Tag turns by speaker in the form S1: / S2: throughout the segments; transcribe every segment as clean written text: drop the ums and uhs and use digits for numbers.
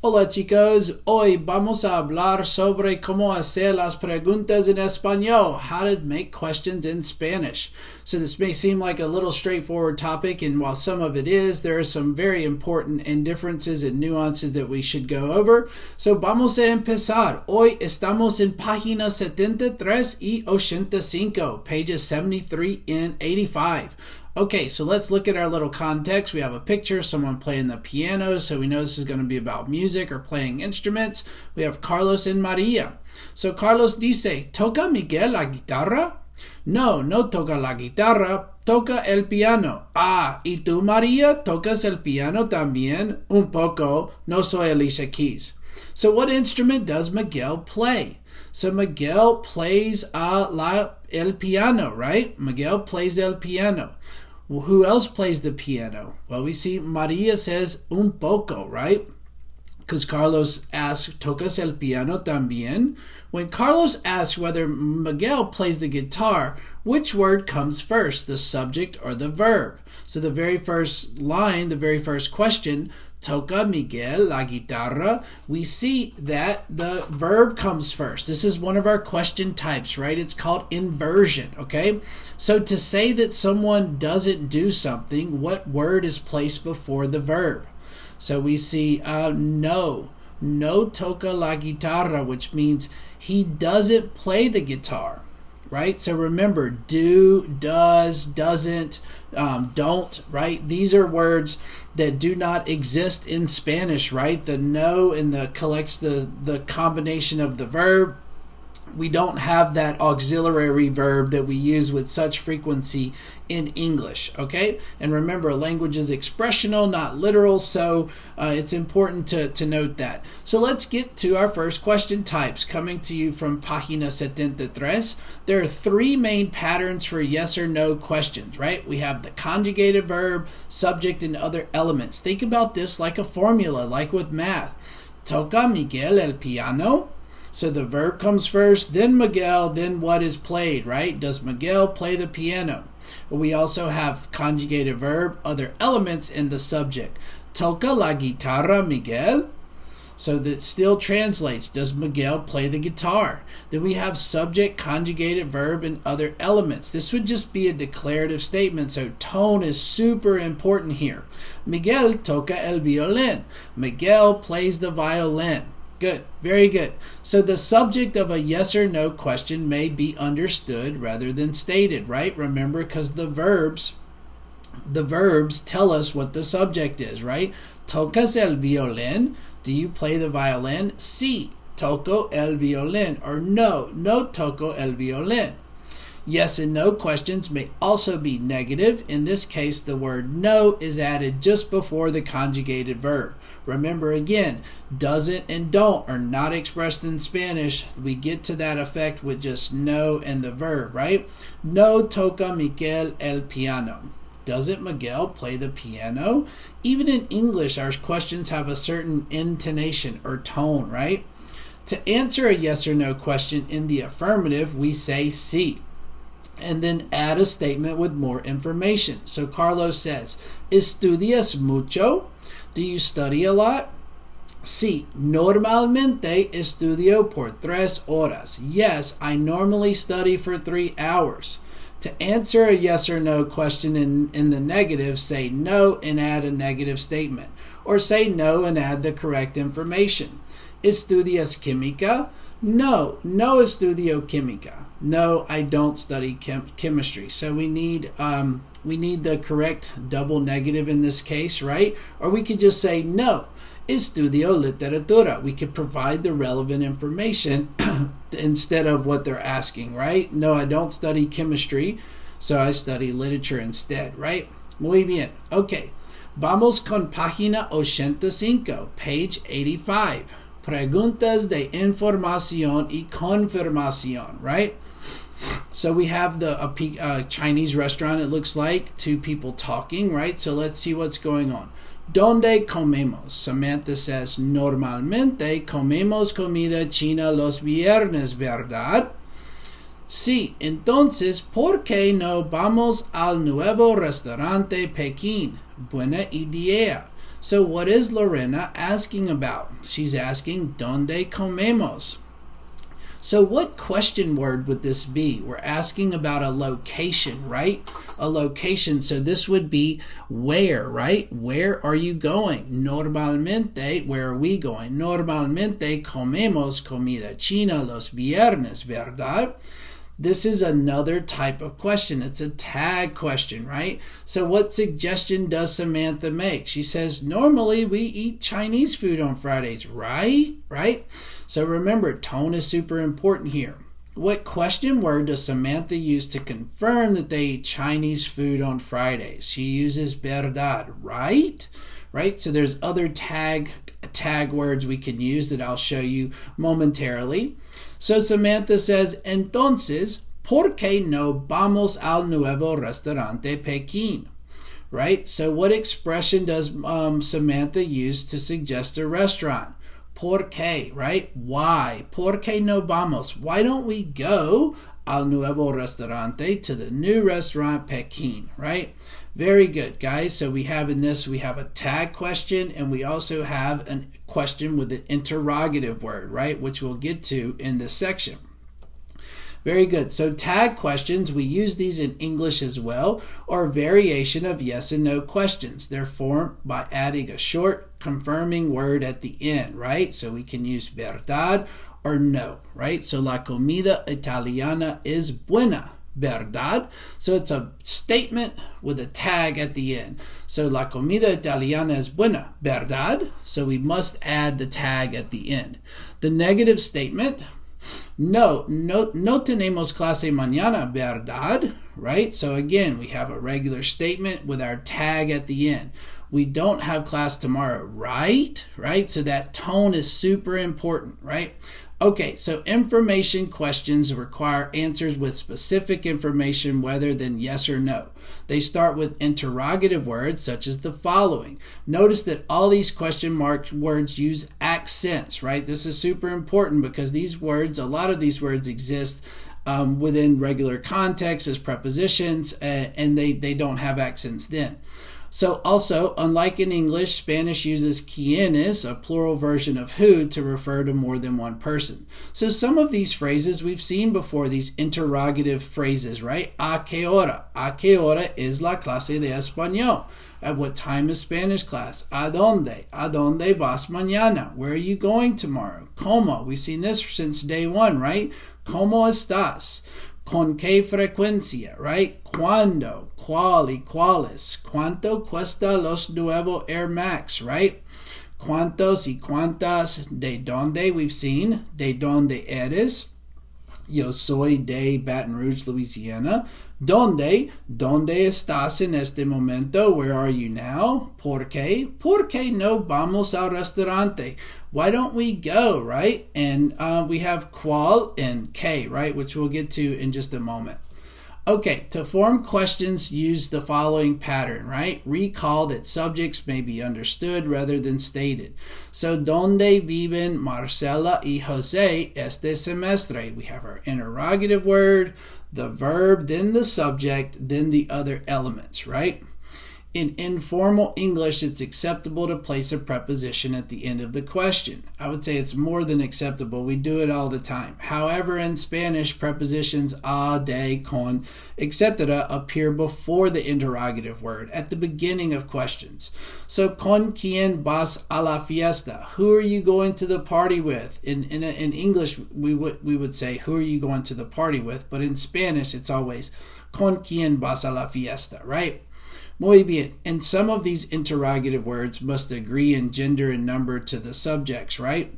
S1: Hola chicos, hoy vamos a hablar sobre cómo hacer las preguntas en español, how to make questions in Spanish. So this may seem like a little straightforward topic, and while some of it is, there are some very important differences and nuances that we should go over. So vamos a empezar. Hoy estamos en páginas 73 y 85, pages 73 and 85. Okay, so let's look at our little context. We have a picture, someone playing the piano, so we know this is going to be about music or playing instruments. We have Carlos and Maria. So Carlos dice, ¿Toca Miguel la guitarra? No, no toca la guitarra, toca el piano. Ah, ¿y tú, María, tocas el piano también? Un poco, no soy Alicia Keys. So what instrument does Miguel play? So Miguel plays el piano, right? Miguel plays el piano. Well, who else plays the piano? Well, we see Maria says un poco, right? Because Carlos asks, ¿tocas el piano también? When Carlos asks whether Miguel plays the guitar, which word comes first, the subject or the verb? So the very first line, the very first question, ¿Toca Miguel la guitarra? We see that the verb comes first. This is one of our question types, right? It's called inversion, okay? So to say that someone doesn't do something, what word is placed before the verb? So we see no toca la guitarra, which means he doesn't play the guitar, right? So remember, do, does, doesn't, don't, right? These are words that do not exist in Spanish, right? The no and the collects the combination of the verb. We don't have that auxiliary verb that we use with such frequency in English, okay? And remember, language is expressional, not literal, so it's important to note that. So let's get to our first question types, coming to you from Página 73. There are three main patterns for yes or no questions, right? We have the conjugated verb, subject, and other elements. Think about this like a formula, like with math. ¿Toca Miguel el piano? So the verb comes first, then Miguel, then what is played, right? Does Miguel play the piano? We also have conjugated verb, other elements in the subject. ¿Toca la guitarra Miguel? So that still translates, does Miguel play the guitar? Then we have subject, conjugated verb, and other elements. This would just be a declarative statement, so tone is super important here. Miguel toca el violín. Miguel plays the violin. Good, very good. So the subject of a yes or no question may be understood rather than stated, right? Remember, because the verbs tell us what the subject is, right? ¿Tocas el violín? Do you play the violin? Sí, toco el violín. Or no toco el violín. Yes and no questions may also be negative. In this case, the word no is added just before the conjugated verb. Remember again, doesn't and don't are not expressed in Spanish. We get to that effect with just no and the verb, right? No toca Miguel el piano. Doesn't Miguel play the piano? Even in English, our questions have a certain intonation or tone, right? To answer a yes or no question in the affirmative, we say sí, and then add a statement with more information. So Carlos says, ¿Estudias mucho? Do you study a lot? Sí, normalmente estudio por 3 horas. Yes, I normally study for 3 hours. To answer a yes or no question in the negative, say no and add a negative statement. Or say no and add the correct information. ¿Estudias química? No estudio química. No, I don't study chemistry. So we need the correct double negative in this case, right? Or we could just say no, estudio literatura. We could provide the relevant information instead of what they're asking, right? No, I don't study chemistry, so I study literature instead, right? Muy bien. Okay, vamos con página 85, page 85. Preguntas de información y confirmación, right? So we have the Chinese restaurant, it looks like, two people talking, right? So let's see what's going on. ¿Dónde comemos? Samantha says, normalmente comemos comida china los viernes, ¿verdad? Sí, entonces, ¿por qué no vamos al nuevo restaurante Pekín? Buena idea. So what is Lorena asking about? She's asking, ¿Dónde comemos? So what question word would this be? We're asking about a location, right? A location. So this would be where, right? Where are you going? Normalmente, where are we going? Normalmente comemos comida china los viernes, ¿verdad? This is another type of question. It's a tag question, right? So what suggestion does Samantha make? She says, normally we eat Chinese food on Fridays, right? Right? So remember, tone is super important here. What question word does Samantha use to confirm that they eat Chinese food on Fridays? She uses verdad, right? Right? So there's other tag words we can use that I'll show you momentarily. So Samantha says, entonces, ¿por qué no vamos al nuevo restaurante Pekín? Right? So what expression does Samantha use to suggest a restaurant? ¿Por qué? Right? Why? ¿Por qué no vamos? Why don't we go al nuevo restaurante, to the new restaurant Pekín? Right? Very good, guys. So we have a tag question, and we also have a question with an interrogative word, right? Which we'll get to in this section. Very good. So tag questions, we use these in English as well, or a variation of yes and no questions. They're formed by adding a short confirming word at the end, right? So we can use verdad or no, right? So la comida italiana is buena. Verdad. So it's a statement with a tag at the end. So la comida italiana es buena. Verdad. So we must add the tag at the end. The negative statement, no tenemos clase mañana. Verdad. Right? So again, we have a regular statement with our tag at the end. We don't have class tomorrow. Right? Right? So that tone is super important. Right? Okay, so information questions require answers with specific information rather than yes or no. They start with interrogative words such as the following. Notice that all these question mark words use accents, right? This is super important because a lot of these words exist within regular context as prepositions, and they don't have accents then. So also, unlike in English, Spanish uses quienes, a plural version of who, to refer to more than one person. So some of these phrases we've seen before, these interrogative phrases, right? ¿A qué hora? ¿A qué hora es la clase de español? At what time is Spanish class? ¿A dónde? ¿A dónde vas mañana? Where are you going tomorrow? ¿Cómo? We've seen this since day one, right? ¿Cómo estás? ¿Con qué frecuencia? Right? ¿Cuándo? ¿Cuál y cuáles? ¿Cuánto cuesta los nuevos Air Max? Right? ¿Cuántos y cuántas? ¿De dónde? We've seen. ¿De dónde eres? Yo soy de Baton Rouge, Louisiana. ¿Dónde? ¿Dónde estás en este momento? Where are you now? ¿Por qué? ¿Por qué no vamos al restaurante? Why don't we go, right? And we have cuál and qué, right? Which we'll get to in just a moment. Okay, to form questions, use the following pattern, right? Recall that subjects may be understood rather than stated. So, ¿dónde viven Marcela y José este semestre? We have our interrogative word, the verb, then the subject, then the other elements, right? In informal English, it's acceptable to place a preposition at the end of the question. I would say it's more than acceptable. We do it all the time. However, in Spanish, prepositions a, de, con, etc. appear before the interrogative word at the beginning of questions. So, ¿con quién vas a la fiesta? Who are you going to the party with? In English, we would say, who are you going to the party with? But in Spanish, it's always, ¿con quién vas a la fiesta? Right? Muy bien. And some of these interrogative words must agree in gender and number to the subjects, right?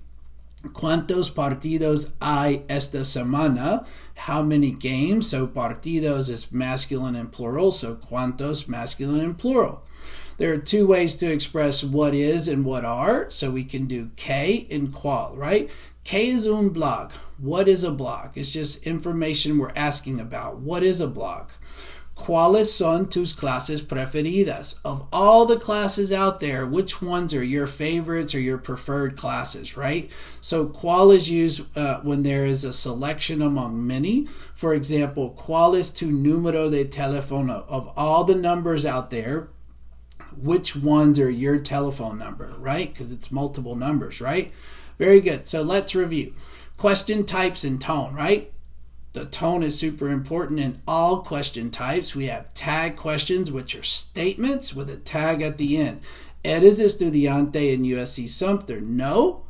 S1: ¿Cuántos partidos hay esta semana? How many games? So partidos is masculine and plural, so ¿cuántos? Masculine and plural. There are two ways to express what is and what are, so we can do qué and cuál, right? ¿Qué es un blog? What is a blog? It's just information we're asking about. What is a blog? ¿Cuáles son tus clases preferidas? Of all the classes out there, which ones are your favorites or your preferred classes, right? So ¿cuál is used when there is a selection among many. For example, ¿cuál es tu número de teléfono? Of all the numbers out there, which ones are your telephone number, right? Because it's multiple numbers, right? Very good. So let's review. Question types and tone, right? The tone is super important in all question types. We have tag questions, which are statements with a tag at the end. ¿Eres estudiante in USC-Sumpter? No.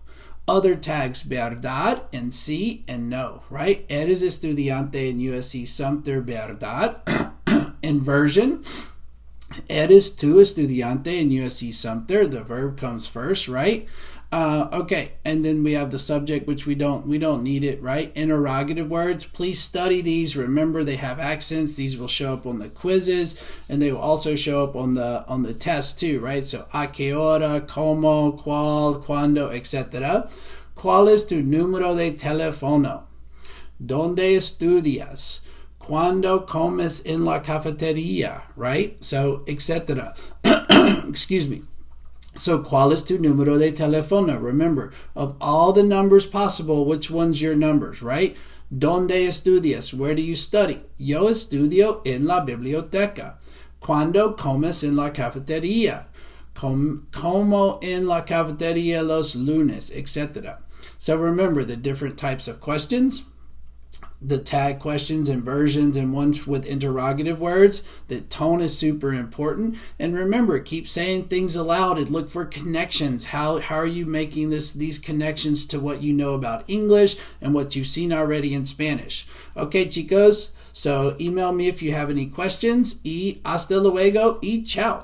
S1: Other tags, verdad and sí and no, right? ¿Eres estudiante in USC-Sumpter? Verdad. Inversion. ¿Eres tú estudiante in USC-Sumpter? The verb comes first, right? Okay, and then we have the subject, which we don't need it, right? Interrogative words. Please study these. Remember, they have accents. These will show up on the quizzes, and they will also show up on the test too, right? So, a qué hora, cómo, cuál, cuándo, etc. ¿Cuál es tu número de teléfono? ¿Dónde estudias? ¿Cuándo comes en la cafetería? Right? So, etc. Excuse me. So, ¿cuál es tu número de teléfono? Remember, of all the numbers possible, which one's your numbers, right? ¿Dónde estudias? Where do you study? Yo estudio en la biblioteca. ¿Cuándo comes en la cafetería? Como en la cafetería los lunes, etc. So remember the different types of questions, the tag questions, inversions, and ones with interrogative words. The tone is super important. And remember, keep saying things aloud and look for connections. How are you making these connections to what you know about English and what you've seen already in Spanish? Okay, chicos. So email me if you have any questions. Y hasta luego y chao.